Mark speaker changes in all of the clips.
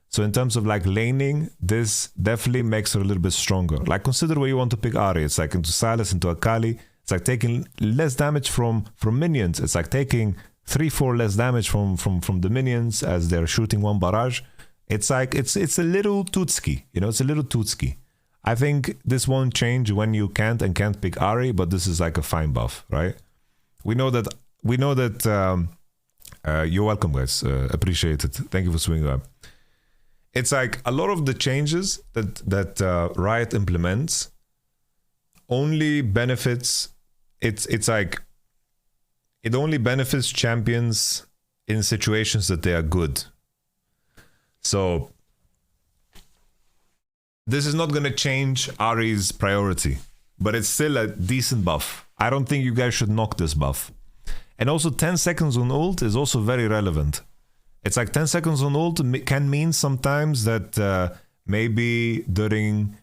Speaker 1: So in terms of like laning, this definitely makes her a little bit stronger. Like consider where you want to pick Ahri. It's like into Sylas, into Akali. It's like taking less damage from minions. It's like taking 3-4 less damage from the minions as they're shooting one barrage. It's like it's a little Tootski, you know, it's a little Tootski. I think this won't change when you can't pick Ahri, but this is like a fine buff, right? We know that you're welcome, guys. Appreciate it. Thank you for swinging up. It's like a lot of the changes that Riot implements only benefits. It's like it only benefits champions in situations that they are good. So this is not going to change Ahri's priority, but it's still a decent buff. I don't think you guys should knock this buff. And also 10 seconds on ult is also very relevant. It's like 10 seconds on ult can mean sometimes that maybe during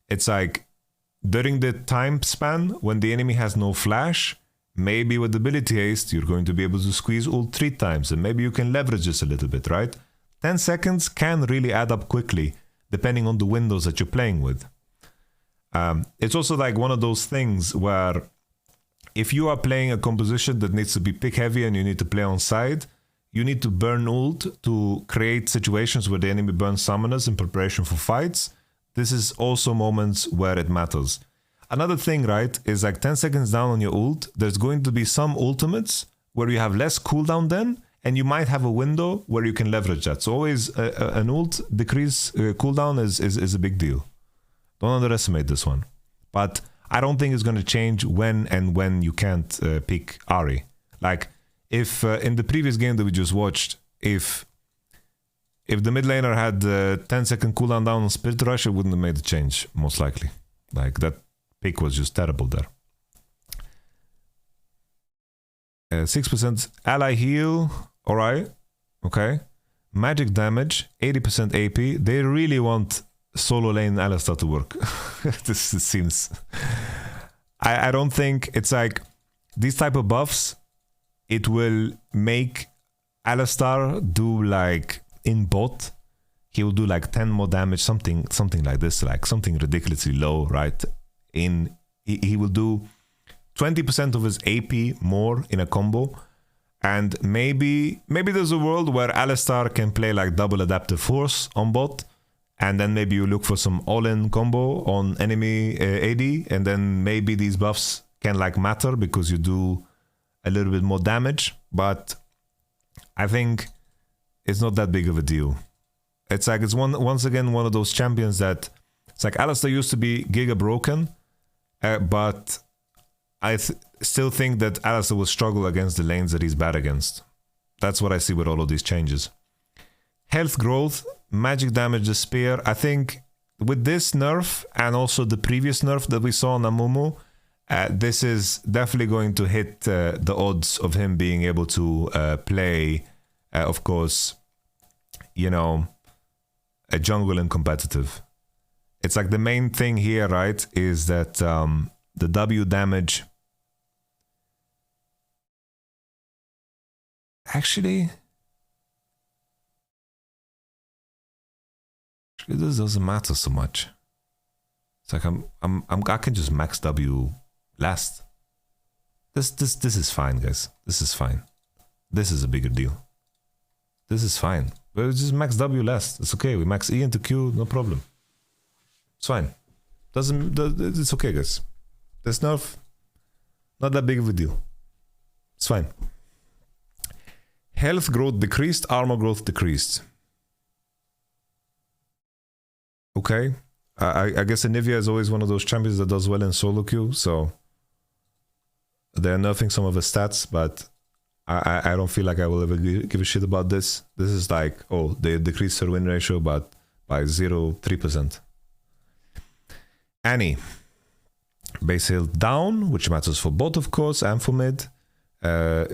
Speaker 1: the time span when the enemy has no flash, maybe with ability haste, you're going to be able to squeeze ult 3 times, and maybe you can leverage this a little bit, right? 10 seconds can really add up quickly, depending on the windows that you're playing with. It's also like one of those things where if you are playing a composition that needs to be pick heavy and you need to play on side, you need to burn ult to create situations where the enemy burns summoners in preparation for fights. This is also moments where it matters. Another thing, right, is like 10 seconds down on your ult, there's going to be some ultimates where you have less cooldown then, and you might have a window where you can leverage that. So always an ult decrease cooldown is a big deal. Don't underestimate this one. But I don't think it's going to change when you can't pick Ahri. Like if in the previous game that we just watched, if the mid laner had 10-second cooldown down on Spirit Rush, it wouldn't have made the change, most likely. Like that pick was just terrible there. 6% ally heal, alright, okay. Magic damage, 80% AP. They really want solo lane Alistar to work. This seems... I don't think it's like these type of buffs, it will make Alistar do like in bot, he will do like 10 more damage, something like this, like something ridiculously low, right? He will do 20% of his AP more in a combo, and maybe there's a world where Alistar can play like double adaptive force on bot, and then maybe you look for some all-in combo on enemy AD, and then maybe these buffs can like matter because you do a little bit more damage, but I think it's not that big of a deal. It's like it's once again one of those champions that it's like Alistar used to be giga broken, but I still think that Alistar will struggle against the lanes that he's bad against. That's what I see with all of these changes. Health growth, magic damage, the spear. I think with this nerf and also the previous nerf that we saw on Amumu, this is definitely going to hit the odds of him being able to play, of course, you know, a jungle and competitive. It's like the main thing here, right, is that the W damage. Actually, this doesn't matter so much. It's like I can just max W last. This is fine, guys. This is fine. This is a bigger deal. This is fine. But just max W last. It's okay. We max E into Q, no problem. It's fine. It's okay, guys. This nerf, not that big of a deal. It's fine. Health growth decreased, armor growth decreased. Okay. I guess Anivia is always one of those champions that does well in solo queue, so they're nerfing some of his stats, but I don't feel like I will ever give a shit about this. This is like, oh, they decreased her win ratio but by 0.3%. Annie. Base health down, which matters for bot, of course, and for mid.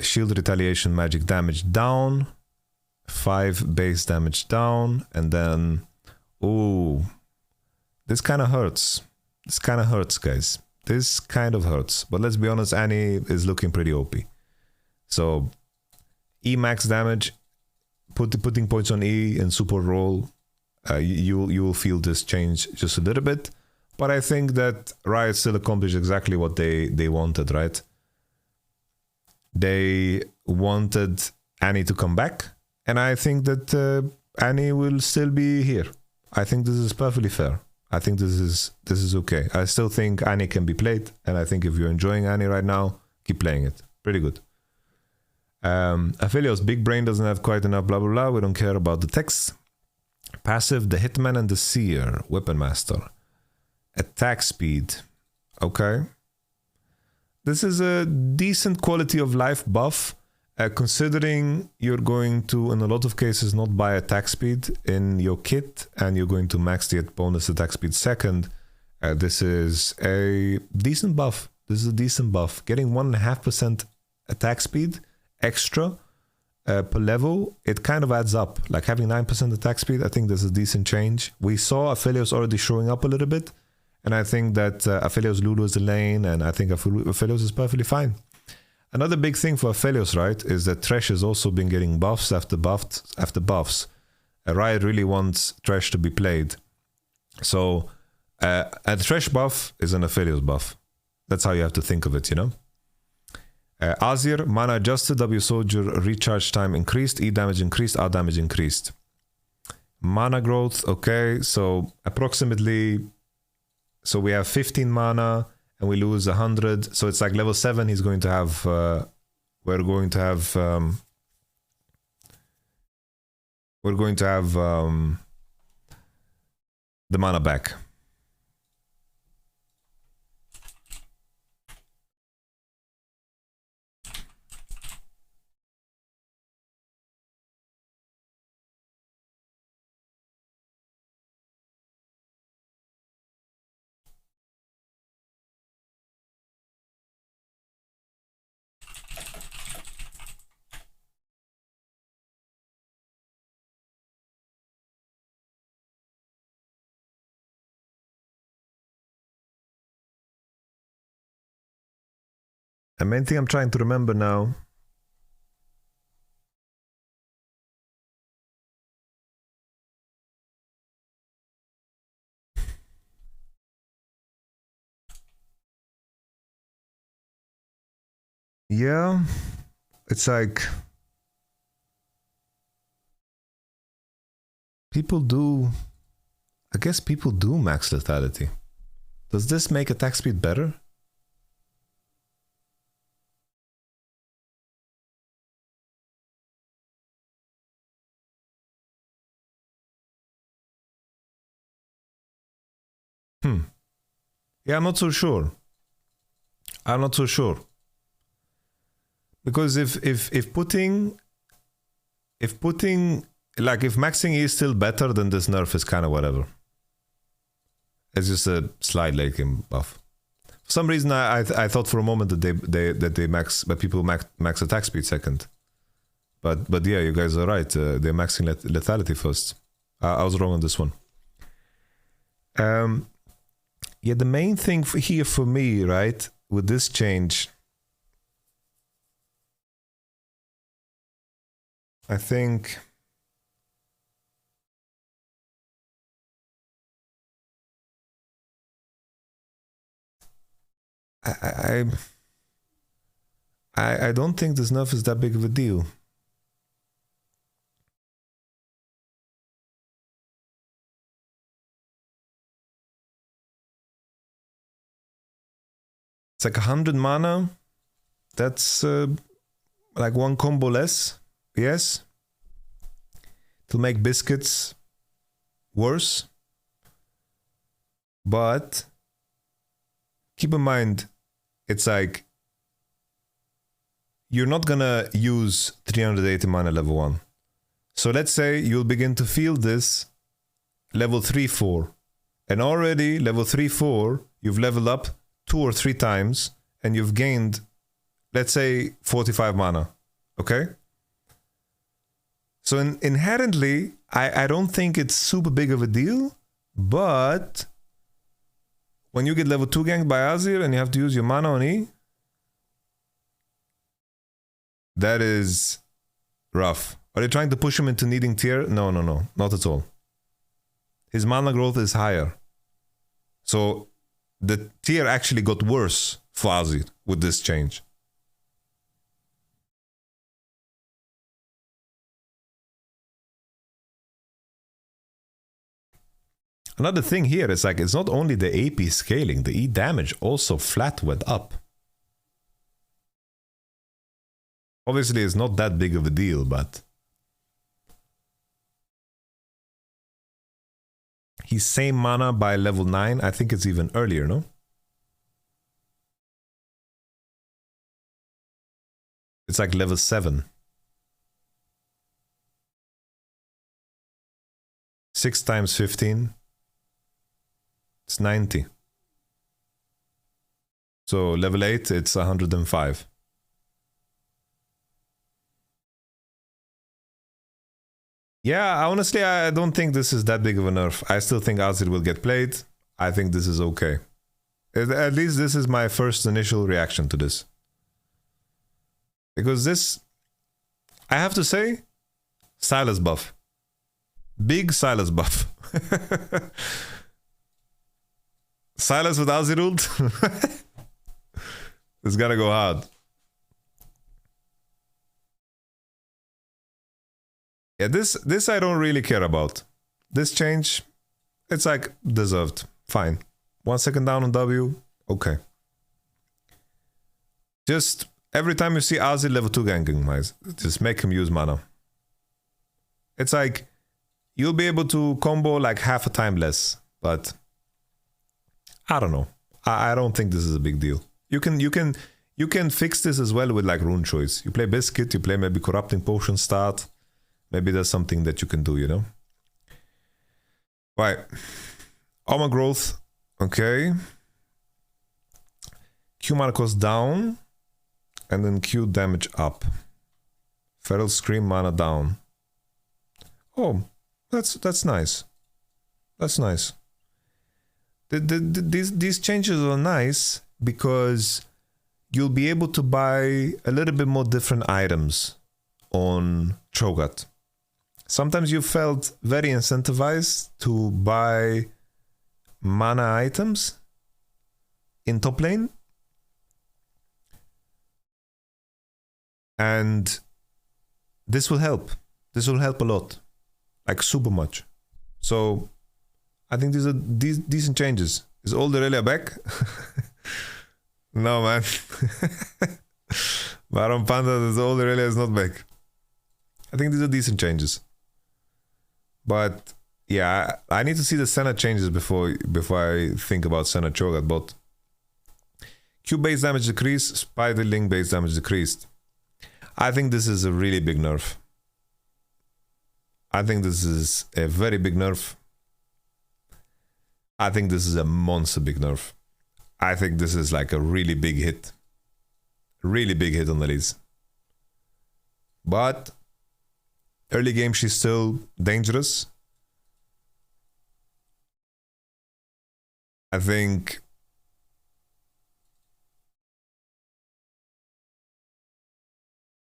Speaker 1: Shield retaliation magic damage down. 5 base damage down. And then... ooh. This kind of hurts. This kind of hurts, guys. This kind of hurts. But let's be honest, Annie is looking pretty OP. So, E max damage. Putting points on E and support roll. You will feel this change just a little bit. But I think that Riot still accomplished exactly what they wanted, right? They wanted Annie to come back, and I think that Annie will still be here. I think this is perfectly fair. I think this is okay. I still think Annie can be played, and I think if you're enjoying Annie right now, keep playing it. Pretty good. Aphelios, big brain doesn't have quite enough, blah, blah, blah. We don't care about the text. Passive, the Hitman and the Seer, Weapon Master. Attack speed. Okay. This is a decent quality of life buff, considering you're going to, in a lot of cases, not buy attack speed in your kit, and you're going to max the bonus attack speed second. This is a decent buff. This is a decent buff. Getting 1.5% attack speed extra per level, it kind of adds up. Like having 9% attack speed, I think there's a decent change. We saw Aphelios already showing up a little bit, and I think that Aphelios Lulu is the lane, and I think Aphelios is perfectly fine. Another big thing for Aphelios, right, is that Thresh has also been getting buffs after buffs. Riot really wants Thresh to be played. So a Thresh buff is an Aphelios buff. That's how you have to think of it, you know? Azir, mana adjusted, W soldier recharge time increased, E damage increased, R damage increased. Mana growth, okay, so approximately, so we have 15 mana and we lose 100, so it's like level 7 he's going to have, we're going to have the mana back. The main thing I'm trying to remember now. Yeah, it's like people do, I guess people do max lethality. Does this make attack speed better? Yeah, I'm not so sure. I'm not so sure. Because if putting like if maxing E is still better, then this nerf is kind of whatever. It's just a slight late game buff. For some reason, I thought for a moment that they max, but people max attack speed second. But yeah, you guys are right. They're maxing lethality first. I was wrong on this one. Yeah, the main thing here for me, right, with this change, I think I don't think this nerf is that big of a deal. It's like 100 mana. That's like one combo less. Yes. It'll make biscuits worse. But keep in mind, it's like you're not gonna use 380 mana level 1. So let's say you'll begin to feel this level 3-4. And already level 3-4, you've leveled up 2 or 3 times and you've gained, let's say, 45 mana. Okay? So inherently, I don't think it's super big of a deal, but when you get level 2 ganked by Azir and you have to use your mana on E, that is rough. Are they trying to push him into needing tier? No, not at all. his mana growth is higher. So the tier actually got worse for Azir with this change. Another thing here is like, it's not only the AP scaling, the E damage also flat went up. Obviously, it's not that big of a deal, but he's same mana by level 9. I think it's even earlier, no? It's like level 7. 6 times 15. It's 90. So level 8, it's 105. Yeah, honestly, I don't think this is that big of a nerf. I still think Azir will get played. I think this is okay. At least this is my first initial reaction to this. Because this, I have to say, Sylas buff. Big Sylas buff. Sylas with Azir ult? It's gonna go hard. Yeah, this I don't really care about. This change, it's like deserved. Fine. 1 second down on W, okay. Just every time you see Azir level 2 ganking, just make him use mana. It's like you'll be able to combo like half a time less, but I don't know. I don't think this is a big deal. You can fix this as well with like rune choice. You play Biscuit, you play maybe Corrupting Potion start. Maybe there's something that you can do, you know? Right. Armor growth. Okay. Q mana cost down. And then Q damage up. Feral Scream mana down. Oh, that's nice. That's nice. These changes are nice because you'll be able to buy a little bit more different items on Cho'Gath. Sometimes you felt very incentivized to buy mana items in top lane. And this will help. This will help a lot. Like super much. So I think these are decent changes. Is all the Aurelia back? No, man. Baron Panda, the old Aurelia is not back. I think these are decent changes. But yeah, I need to see the Senna changes before I think about Senna Cho'Gath bot. Q base damage decreased, Spider Link base damage decreased. I think this is a really big nerf. I think this is a very big nerf. I think this is a monster big nerf. I think this is like a really big hit. Really big hit on Elise. But early game, she's still dangerous. I think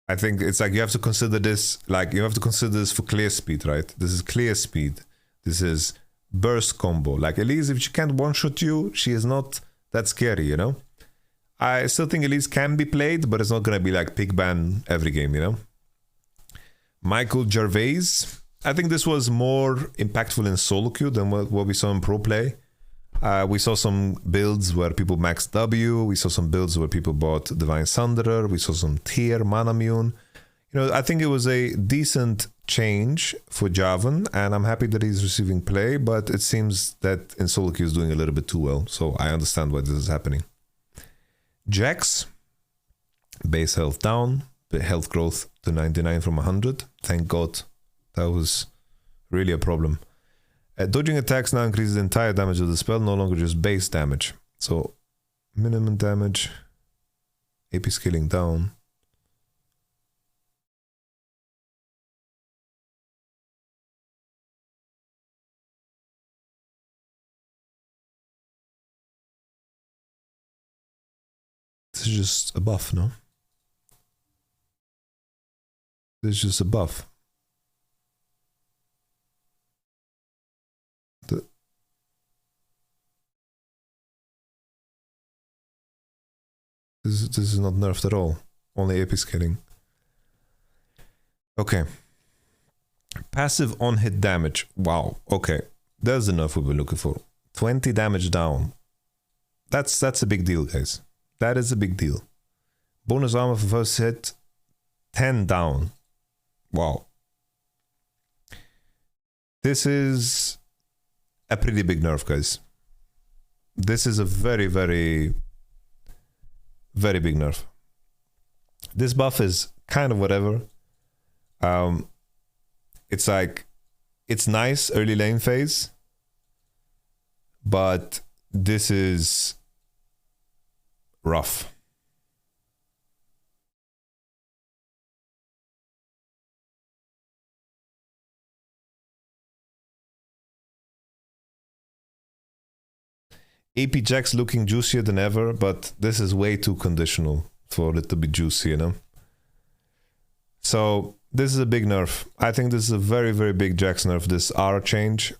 Speaker 1: it's like you have to consider this, like you have to consider this for clear speed, right? This is clear speed. This is burst combo. Like Elise, if she can't one-shot you, she is not that scary, you know? I still think Elise can be played, but it's not gonna be like pick ban every game, you know? Michael Gervais. I think this was more impactful in solo queue than what we saw in pro play. We saw some builds where people maxed W. We saw some builds where people bought Divine Sunderer. We saw some tier Manamune. You know, I think it was a decent change for Jarvan, and I'm happy that he's receiving play, but it seems that in solo queue is doing a little bit too well, so I understand why this is happening. Jax, base health down, health growth to 99 from 100. Thank God. That was really a problem. Dodging attacks now increases the entire damage of the spell, no longer just base damage. So, minimum damage, AP scaling down. This is just a buff, no? This is just a buff. This is not nerfed at all. Only AP scaling. Okay. Passive on-hit damage. Wow. Okay. There's the nerf we were looking for. 20 damage down. That's a big deal, guys. That is a big deal. Bonus armor for first hit. 10 down. Wow. This is a pretty big nerf, guys. This is a very, very, very big nerf. This buff is kind of whatever. It's like, it's nice early lane phase, but this is rough. AP Jax looking juicier than ever, but this is way too conditional for it to be juicy, you know? So this is a big nerf. I think this is a very, very big Jax nerf, this R change.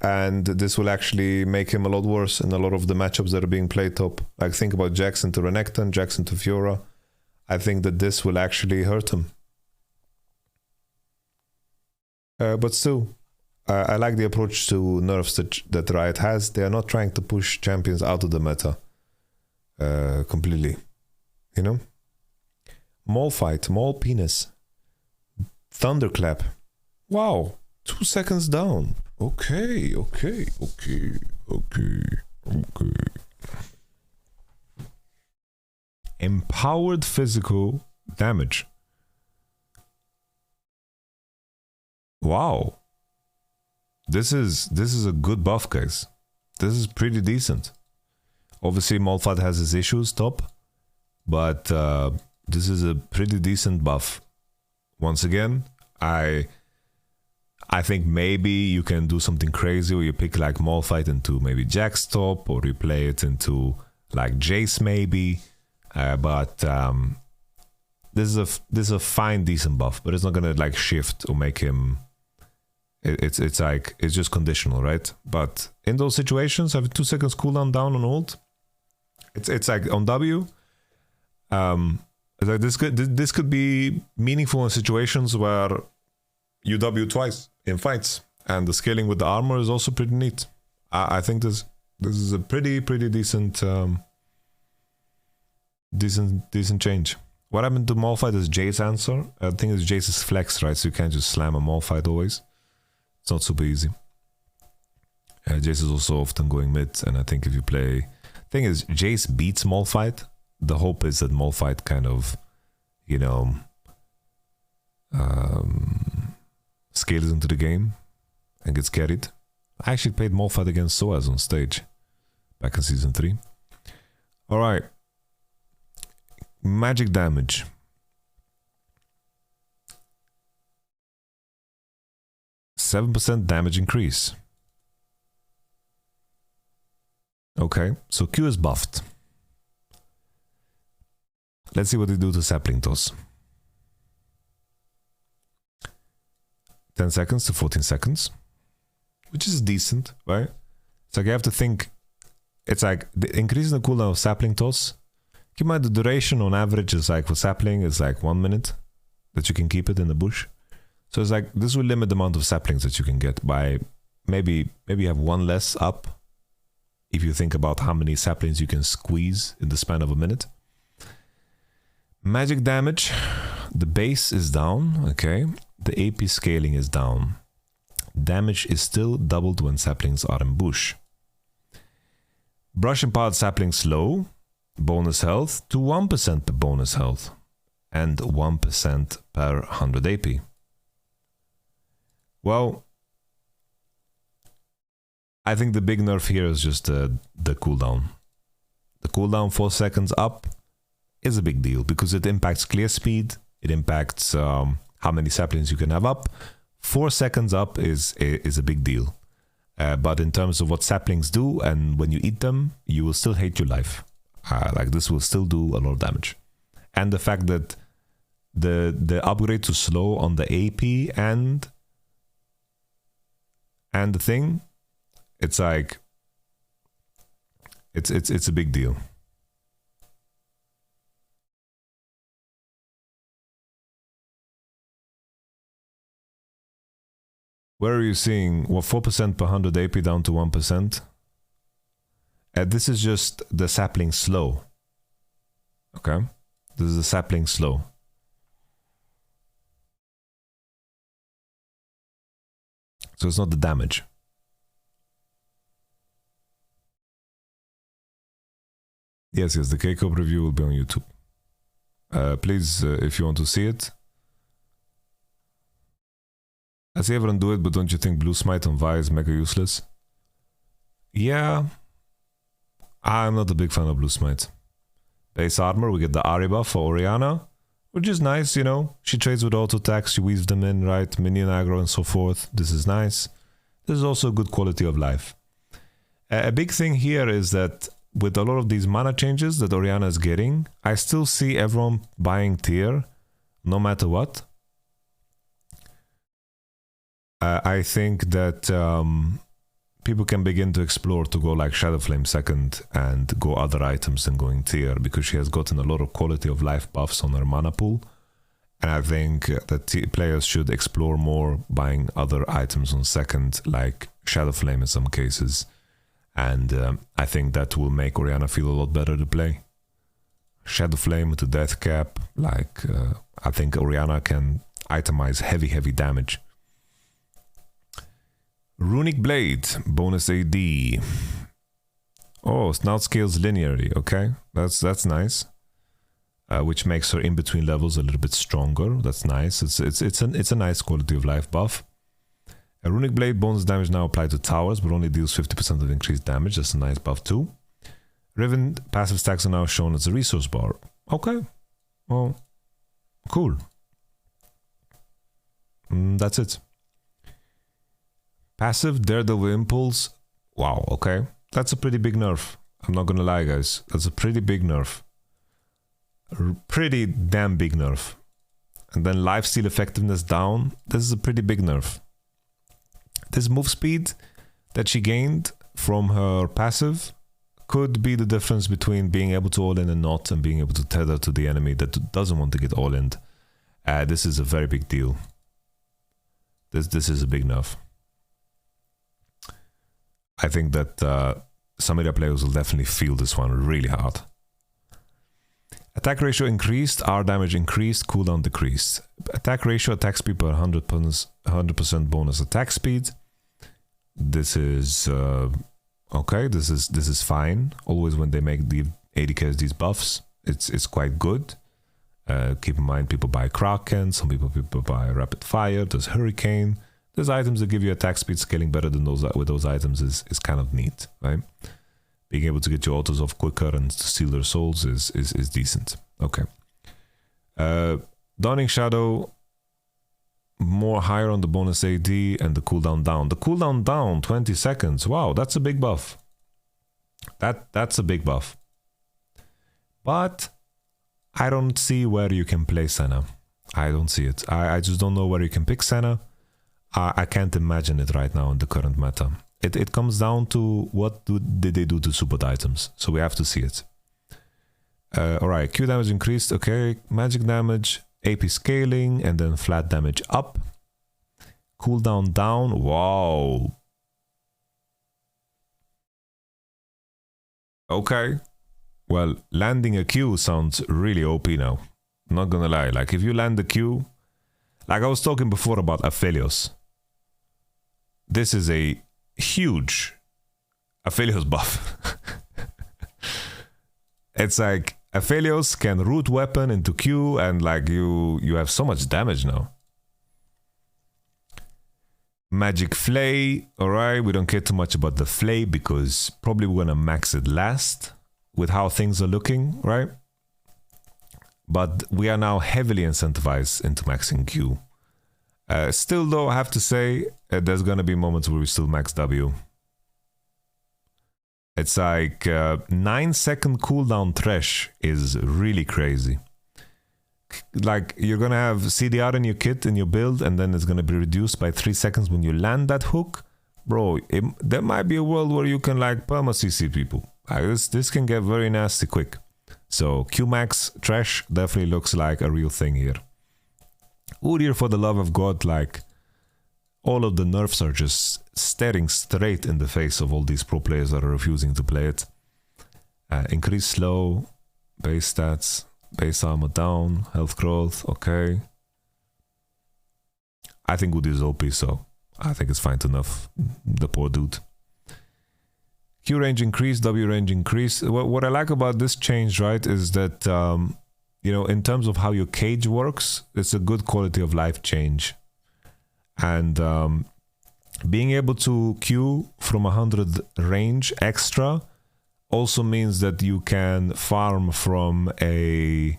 Speaker 1: And this will actually make him a lot worse in a lot of the matchups that are being played top. Like think about Jax into Renekton, Jax into Fiora. I think that this will actually hurt him. But still, I like the approach to nerfs that Riot has. They are not trying to push champions out of the meta completely. You know? Maul fight, Maul penis. Thunderclap. Wow, 2 seconds down. Okay. Empowered physical damage. Wow. This is a good buff, guys. This is pretty decent. Obviously, Malphite has his issues top, but this is a pretty decent buff. Once again, I think maybe you can do something crazy where you pick like Malphite into maybe Jax top, or you play it into like Jace maybe. But this is a fine, decent buff, but it's not gonna like shift or make him. It's like it's just conditional, right? But in those situations, having 2 seconds cooldown down on ult, it's like on W. Like this could be meaningful in situations where you W twice in fights, and the scaling with the armor is also pretty neat. I think this is a pretty decent decent change. What happened to Malphite is Jace answer. I think it's Jace's flex, right? So you can't just slam a Malphite always. It's not super easy. Jace is also often going mid, and I think if you play... Thing is, Jace beats Malphite. The hope is that Malphite kind of, you know, scales into the game and gets carried. I actually played Malphite against Soaz on stage back in Season 3. Alright. Magic damage. %7 damage increase. Okay, so Q is buffed. Let's see what they do to Sapling Toss. 10 seconds to 14 seconds. Which is decent, right? It's like you have to think... It's like the increase in the cooldown of Sapling Toss. Keep in mind the duration on average is like for Sapling is like 1 minute that you can keep it in the bush. So it's like this will limit the amount of saplings that you can get by maybe you have one less up if you think about how many saplings you can squeeze in the span of a minute. Magic damage, the base is down, okay. The AP scaling is down. Damage is still doubled when saplings are in bush. Brush empowered saplings low, bonus health to 1% per bonus health and 1% per 100 AP. Well, I think the big nerf here is just the cooldown. The cooldown 4 seconds up is a big deal because it impacts clear speed, it impacts how many saplings you can have up. 4 seconds up is a big deal. But in terms of what saplings do and when you eat them, you will still hate your life. Like this will still do a lot of damage. And the fact that the upgrade to slow on the AP and the thing, it's like it's a big deal. Where are you seeing? What, 4% per 100 AP down to 1%? This is just the sapling slow. Okay? This is the sapling slow. So it's not the damage. Yes, the K-Cop review will be on YouTube. Please, if you want to see it. I see everyone do it, but don't you think Blue Smite on Vi is mega useless? Yeah. I'm not a big fan of Blue Smite. Base armor, we get the Ahri buff for Orianna, which is nice, you know. She trades with auto attacks, she weaves them in, right? Minion aggro and so forth. This is nice. This is also a good quality of life. A big thing here is that with a lot of these mana changes that Orianna is getting, I still see everyone buying tier, no matter what. I think that people can begin to explore to go like Shadowflame second and go other items than going tier, because she has gotten a lot of quality of life buffs on her mana pool. And I think that players should explore more buying other items on second, like Shadowflame in some cases. And I think that will make Orianna feel a lot better to play. Shadowflame to Death Cap, like I think Orianna can itemize heavy damage. Runic Blade, bonus AD. Oh, Snout scales linearly, okay. That's nice. Which makes her in between levels a little bit stronger. That's nice. It's a nice quality of life buff. A Runic Blade bonus damage now applied to towers, but only deals 50% of increased damage. That's a nice buff too. Riven passive stacks are now shown as a resource bar. Okay. Well, cool. That's it. Passive Daredevil Impulse. Wow, okay. That's a pretty big nerf. I'm not gonna lie, guys. That's a pretty big nerf. Pretty damn big nerf. And then lifesteal effectiveness down. This is a pretty big nerf. This move speed that she gained from her passive could be the difference between being able to all in and not, and being able to tether to the enemy that doesn't want to get all in. This is a very big deal. This is a big nerf. I think that Samira players will definitely feel this one really hard. Attack ratio increased, R damage increased, cooldown decreased. Attack ratio, attack speed per 100% bonus attack speed. This is okay. This is fine. Always when they make the AD these buffs, it's quite good. Keep in mind, people buy Kraken, some people buy Rapid Fire. There's Hurricane. There's items that give you attack speed scaling better than those. With those items is kind of neat, right? Being able to get your autos off quicker and to steal their souls is decent. Okay. Dawning Shadow, more higher on the bonus AD and the cooldown down. The cooldown down 20 seconds. Wow, that's a big buff. That's a big buff. But I don't see where you can play Senna. I don't see it. I just don't know where you can pick Senna. I can't imagine it right now in the current meta. It comes down to what did they do to super items. So we have to see it. Alright, Q damage increased. Okay, magic damage, AP scaling, and then flat damage up. Cooldown down. Wow. Okay. Well, landing a Q sounds really OP now. I'm not gonna lie. Like, if you land the Q... Like I was talking before about Aphelios. This is a huge Aphelios buff. It's like Aphelios can root weapon into Q, and like you have so much damage now. Magic Flay. Alright, we don't care too much about the Flay because probably we're gonna max it last with how things are looking, right? But we are now heavily incentivized into maxing Q. Still though, I have to say, there's gonna be moments where we still max W. It's like 9-second cooldown Thresh is really crazy. Like, you're gonna have CDR in your kit, in your build, and then it's gonna be reduced by 3 seconds when you land that hook. Bro, there might be a world where you can like perma CC people. This can get very nasty quick. So Qmax Thresh definitely looks like a real thing here. Udyr, for the love of God, like all of the nerfs are just staring straight in the face of all these pro players that are refusing to play it. Increase slow, base stats, base armor down, health growth, okay. I think Woody is OP, so I think it's fine to nerf the poor dude. Q range increase, W range increase. What I like about this change, right, is that, you know, in terms of how your cage works, it's a good quality of life change. And being able to Q from 100 range extra also means that you can farm from a,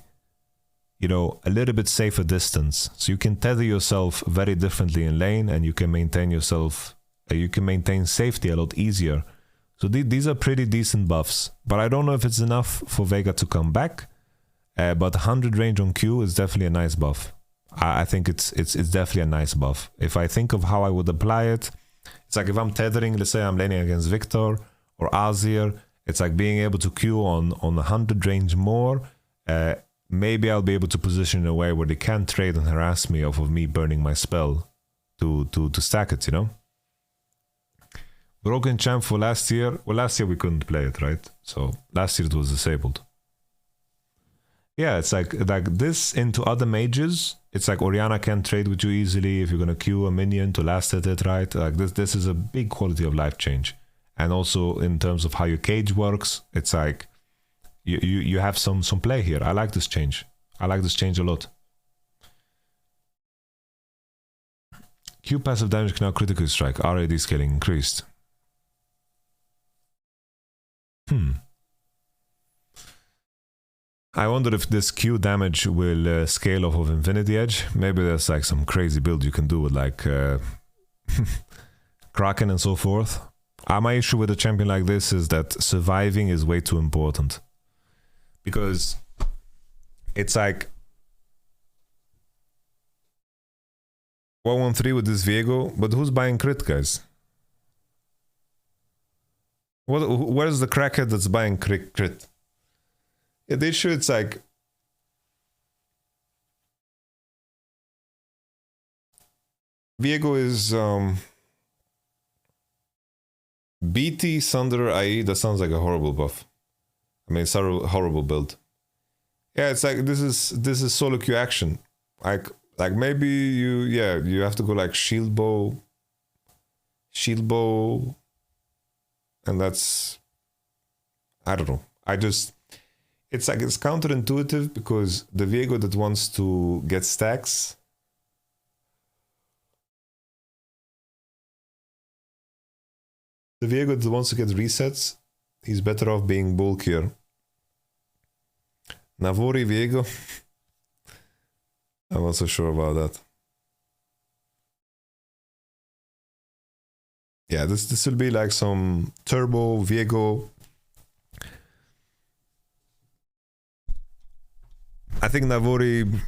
Speaker 1: you know, a little bit safer distance. So you can tether yourself very differently in lane, and you can maintain yourself, you can maintain safety a lot easier. So these are pretty decent buffs, but I don't know if it's enough for Vega to come back. But 100 range on Q is definitely a nice buff. I think it's definitely a nice buff. If I think of how I would apply it, it's like if I'm tethering, let's say I'm laning against Victor or Azir, it's like being able to Q on 100 range more. Maybe I'll be able to position in a way where they can't trade and harass me off of me burning my spell to stack it, you know? Broken champ for last year. Well, last year we couldn't play it, right? So last year it was disabled. Yeah, it's like this into other mages. It's like Orianna can trade with you easily if you're gonna queue a minion to last at it, right? Like this is a big quality of life change. And also in terms of how your cage works, it's like you have some play here. I like this change. I like this change a lot. Q passive damage can now critically strike. RAD scaling increased. I wonder if this Q damage will scale off of Infinity Edge. Maybe there's like some crazy build you can do with like Kraken and so forth. My issue with a champion like this is that surviving is way too important. Because it's like 113 with this Viego, but who's buying crit, guys? Where's the crackhead that's buying crit? Yeah, the issue, it's like Viego is BT Sunder IE. That sounds like a horrible buff. I mean, it's a horrible build. Yeah, it's like this is solo Q action. Like maybe you have to go like shield bow, and that's, I don't know. It's like it's counterintuitive because the Viego that wants to get stacks, the Viego that wants to get resets, he's better off being bulkier. Navori Viego, I'm not so sure about that. Yeah, this will be like some turbo Viego. I think Navori,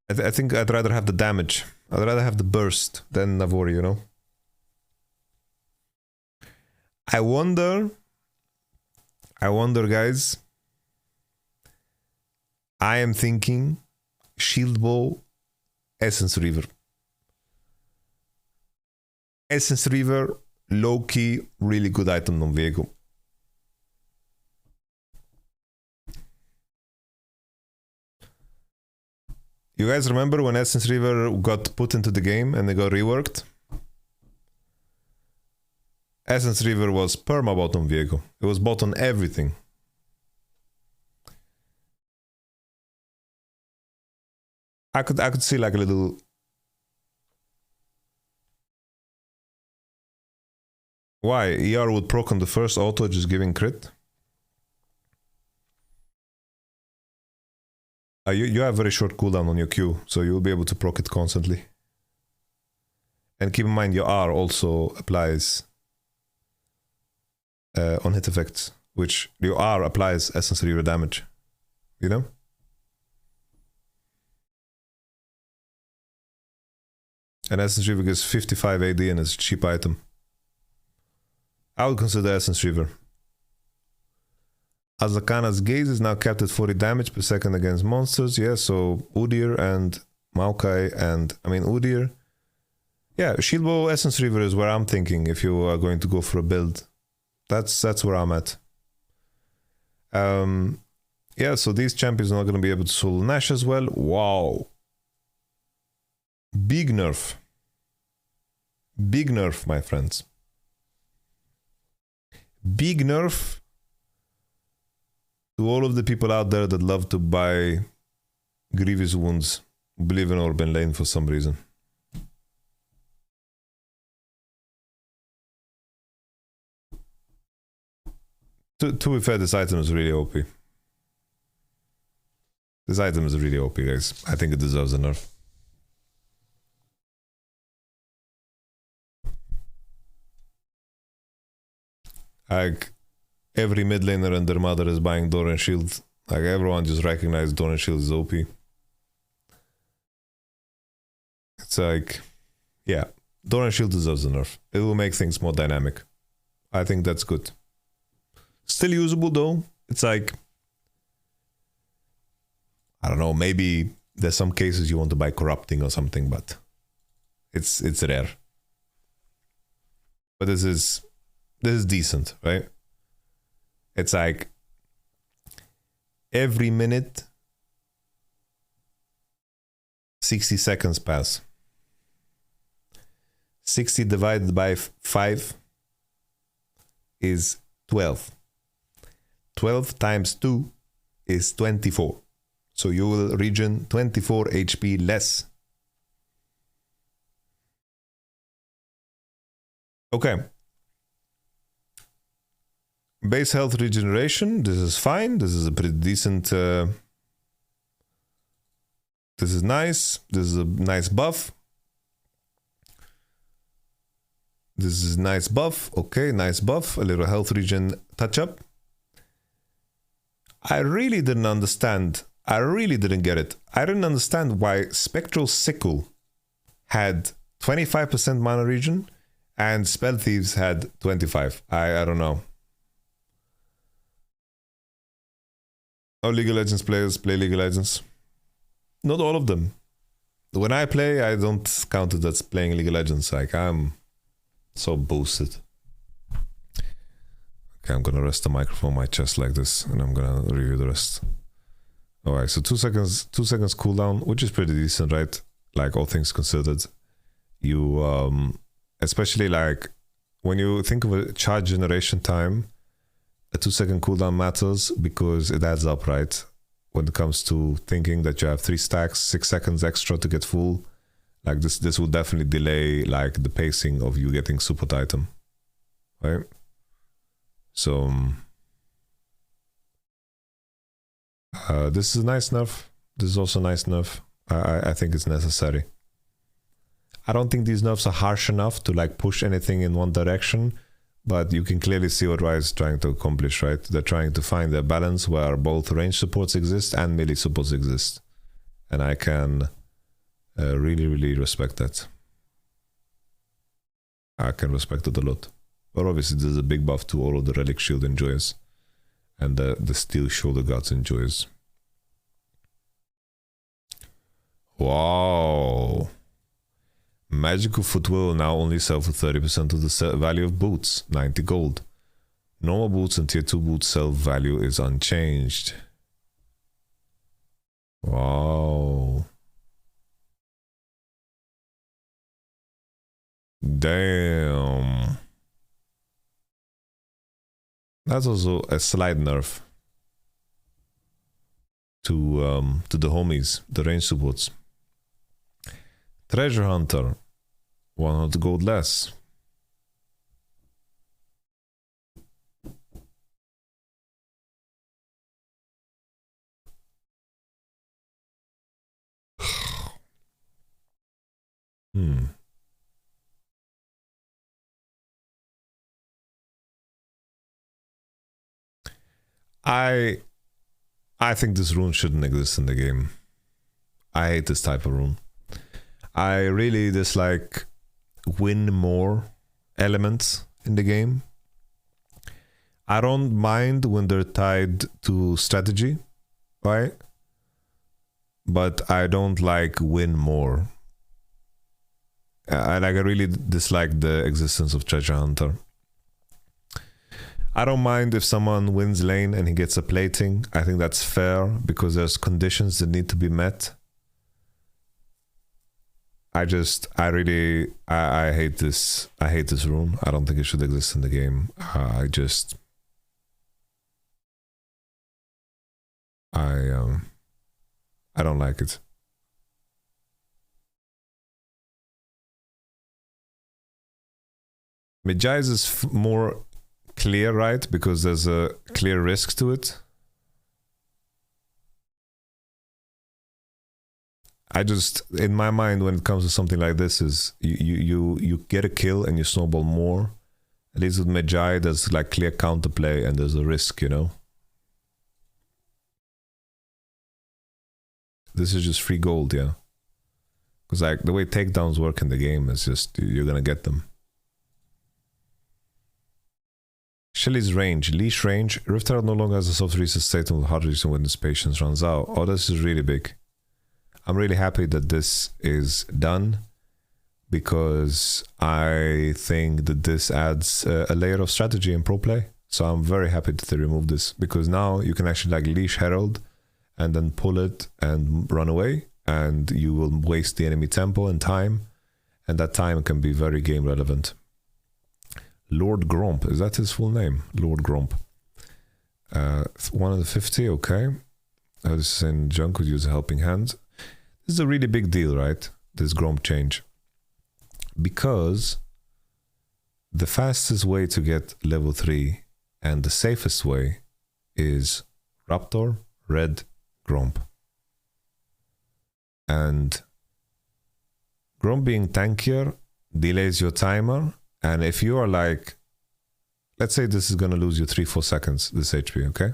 Speaker 1: I think I'd rather have the damage. I'd rather have the burst than Navori, you know? I wonder, guys. I am thinking Shield Bow, Essence Reaver. Essence Reaver, low-key, really good item on Viego. You guys remember when Essence Reaver got put into the game and they got reworked? Essence Reaver was perma-bot on Viego. It was bot on everything. I could see like a little... Why? ER would proc on the first auto, just giving crit? You have very short cooldown on your Q, so you'll be able to proc it constantly. And keep in mind your R also applies on hit effects, which your R applies Essence Reaver damage, you know? And Essence Reaver gives 55 AD and it's a cheap item. I would consider Essence Reaver. Azakana's gaze is now capped at 40 damage per second against monsters. Yeah, so Udyr and Maokai, and I mean Udyr. Yeah, Shieldbow Essence Reaver is where I'm thinking if you are going to go for a build. That's where I'm at. Yeah, so these champions are not going to be able to solo Nash as well. Wow. Big nerf. Big nerf, my friends. Big nerf to all of the people out there that love to buy Grievous Wounds, believe in Orban Lane for some reason. To be fair, this item is really OP. This item is really OP, guys. I think it deserves a nerf. Like, every mid laner and their mother is buying Doran Shield. Like, everyone just recognizes Doran Shield is OP. It's like, yeah, Doran Shield deserves a nerf. It will make things more dynamic. I think that's good. Still usable though. It's like, I don't know, maybe there's some cases you want to buy Corrupting or something, but it's rare. But this is decent, right? It's like every minute 60 seconds pass. 60 divided by 5 is 12. 12 times 2 is 24. So you will regen 24 HP less. Okay. Base health regeneration. This is fine. This is a pretty decent... this is nice. This is a nice buff. This is nice buff. Okay, nice buff. A little health regen touch up. I really didn't understand. I really didn't get it. I didn't understand why Spectral Sickle had 25% mana regen and Spell Thieves had 25. I don't know. All League of Legends players play League of Legends. Not all of them. When I play, I don't count it as playing League of Legends. Like, I'm so boosted. Okay, I'm gonna rest the microphone on my chest like this, and I'm gonna review the rest. Alright, so 2 seconds cooldown, which is pretty decent, right? Like, all things considered. You, especially like, when you think of a charge generation time, a 2-second cooldown matters because it adds up, right? When it comes to thinking that you have 3 stacks, 6 seconds extra to get full, like this will definitely delay like the pacing of you getting support item, right? So this is a nice nerf. This is also a nice nerf. I think it's necessary. I don't think these nerfs are harsh enough to like push anything in one direction, but you can clearly see what Riot is trying to accomplish, right? They're trying to find a balance where both range supports exist and melee supports exist. And I can really respect that. I can respect it a lot. But obviously there's a big buff to all of the Relic Shield enjoyers and the Steel Shoulder Guards enjoyers. Wow. Magical Footwear will now only sell for 30% of the value of boots, 90 gold. Normal boots and tier 2 boots sell value is unchanged. Wow. Damn. That's also a slight nerf to the homies, the range supports. Treasure Hunter, 100 gold less. I think this rune shouldn't exist in the game. I hate this type of rune. I really dislike win more elements in the game. I don't mind when they're tied to strategy, right? but I don't like win more. I really dislike the existence of Treasure Hunter. I don't mind if someone wins lane and he gets a plating. I think that's fair because there's conditions that need to be met. I hate this. I hate this rune. I don't think it should exist in the game. I don't like it. Medjai's is more clear, right? Because there's a clear risk to it. In my mind, when it comes to something like this, is you get a kill and you snowball more. At least with Medjai, there's like clear counterplay and there's a risk, you know. This is just free gold, yeah. Because like the way takedowns work in the game is just you're gonna get them. Shelly's range, leash range. Rift Herald no longer has a soft reset state and will hard reset when its patience runs out. Oh, this is really big. I'm really happy that this is done because I think that this adds a layer of strategy in pro play. So I'm very happy that they removed this because now you can actually like leash Herald and then pull it and run away, and you will waste the enemy tempo and time, and that time can be very game relevant. Lord Gromp, is that his full name? Lord Gromp. 150, okay. This is in junk, could use a helping hand. This is a really big deal, right? This Gromp change. Because the fastest way to get level 3 and the safest way is Raptor, Red, Gromp. And Gromp being tankier delays your timer. And if you are like, let's say this is going to lose you 3-4 seconds, this HP, okay?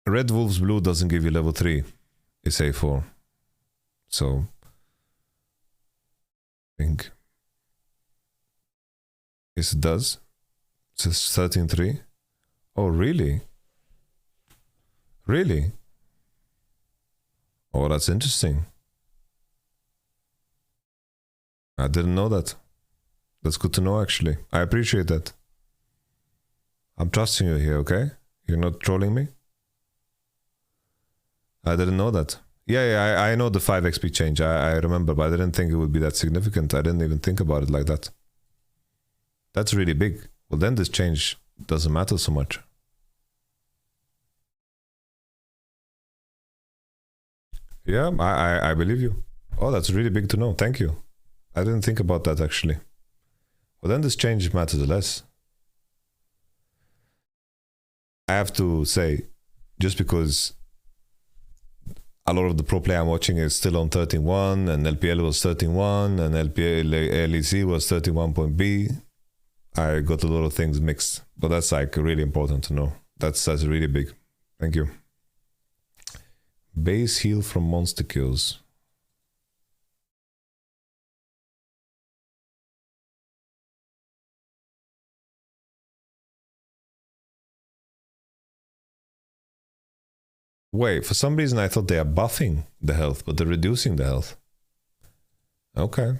Speaker 1: Red Wolves Blue doesn't give you level 3, it's A4. So, I think. Yes, it does. It says 13-3. Oh, really? Really? Oh, that's interesting. I didn't know that. That's good to know, actually. I appreciate that. I'm trusting you here, okay? You're not trolling me? I didn't know that. Yeah, I know the 5 XP change. I remember, but I didn't think it would be that significant. I didn't even think about it like that. That's really big. Well, then this change doesn't matter so much. Yeah, I believe you. Oh, that's really big to know. Thank you. I didn't think about that, actually. Well, then this change matters less. I have to say, just because a lot of the pro play I'm watching is still on 13.1, and LPL was 13.1, and LEC was 13.1.B. I got a lot of things mixed, but that's like really important to know. That's really big. Thank you. Base heal from monster kills. Wait, for some reason I thought they are buffing the health, but they're reducing the health. Okay.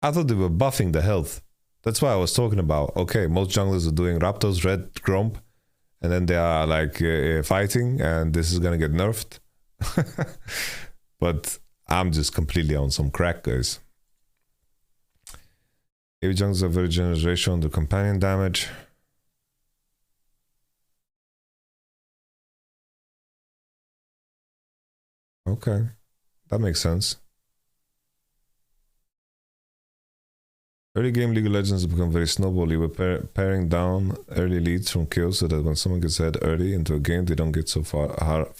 Speaker 1: I thought they were buffing the health. That's why I was talking about. Okay, most junglers are doing Raptors, Red, Gromp, and then they are like fighting, and this is gonna get nerfed. But I'm just completely on some crack, guys. AV junglers have very generous ratio on the companion damage. Okay, that makes sense. Early game League of Legends have become very snowbally. We're paring down early leads from kills so that when someone gets ahead early into a game, they don't get so far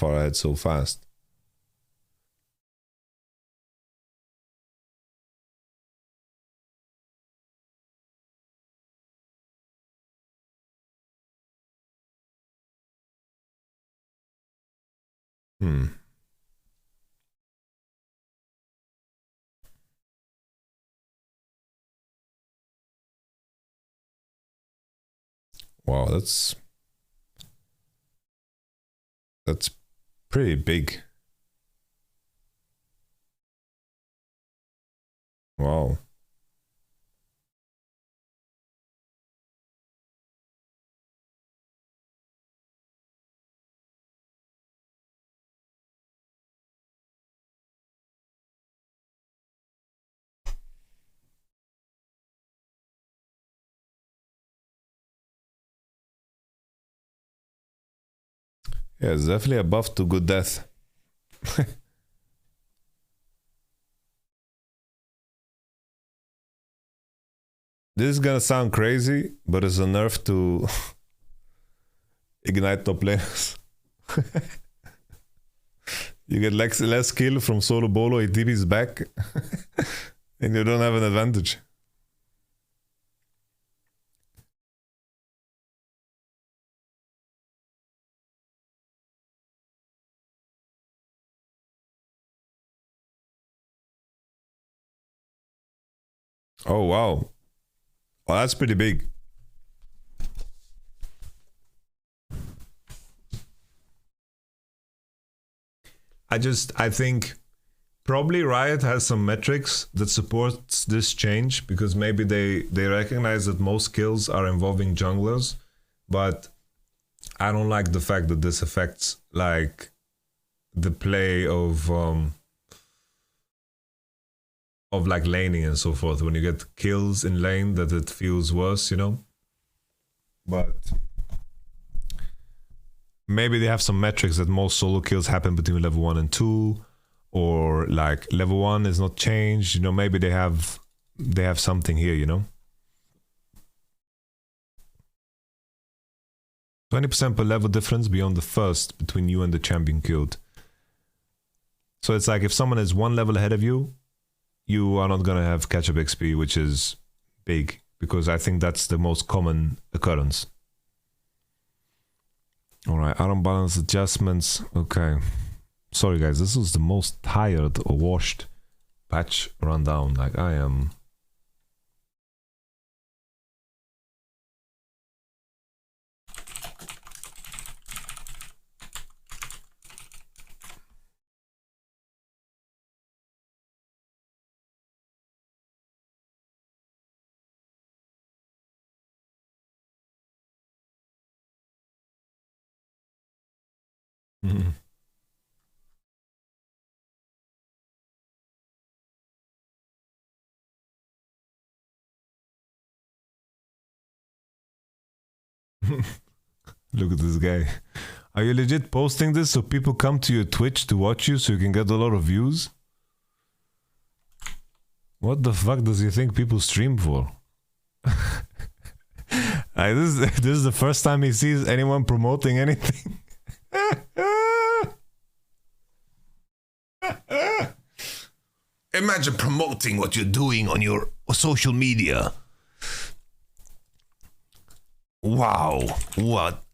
Speaker 1: ahead so fast. Wow, that's pretty big. Wow. Yeah, it's definitely a buff to good death. This is gonna sound crazy, but it's a nerf to ignite top laners. You get less kill from solo bolo, he TP's back, and you don't have an advantage. Oh wow. Well, that's pretty big. I think probably Riot has some metrics that supports this change, because maybe they recognize that most kills are involving junglers, but I don't like the fact that this affects like the play of like laning and so forth. When you get kills in lane, that it feels worse, you know. But maybe they have some metrics that most solo kills happen between level 1 and 2, or like level 1 is not changed, you know. Maybe they have something here, you know. 20% per level difference beyond the first between you and the champion killed. So it's like if someone is 1 level ahead of you, you are not gonna have catch-up XP, which is big, because I think that's the most common occurrence. Alright, iron balance adjustments. Okay. Sorry guys, this was the most tired or washed patch rundown. Like I am... Look at this guy. Are you legit posting this so people come to your Twitch to watch you so you can get a lot of views? What the fuck does he think people stream for? This is the first time he sees anyone promoting anything. Imagine promoting what you're doing on your social media. Wow, what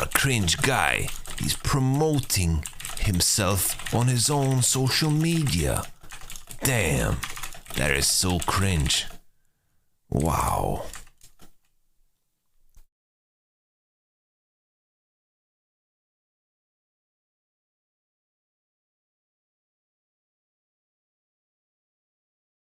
Speaker 1: a cringe guy. He's promoting himself on his own social media. Damn, that is so cringe. Wow.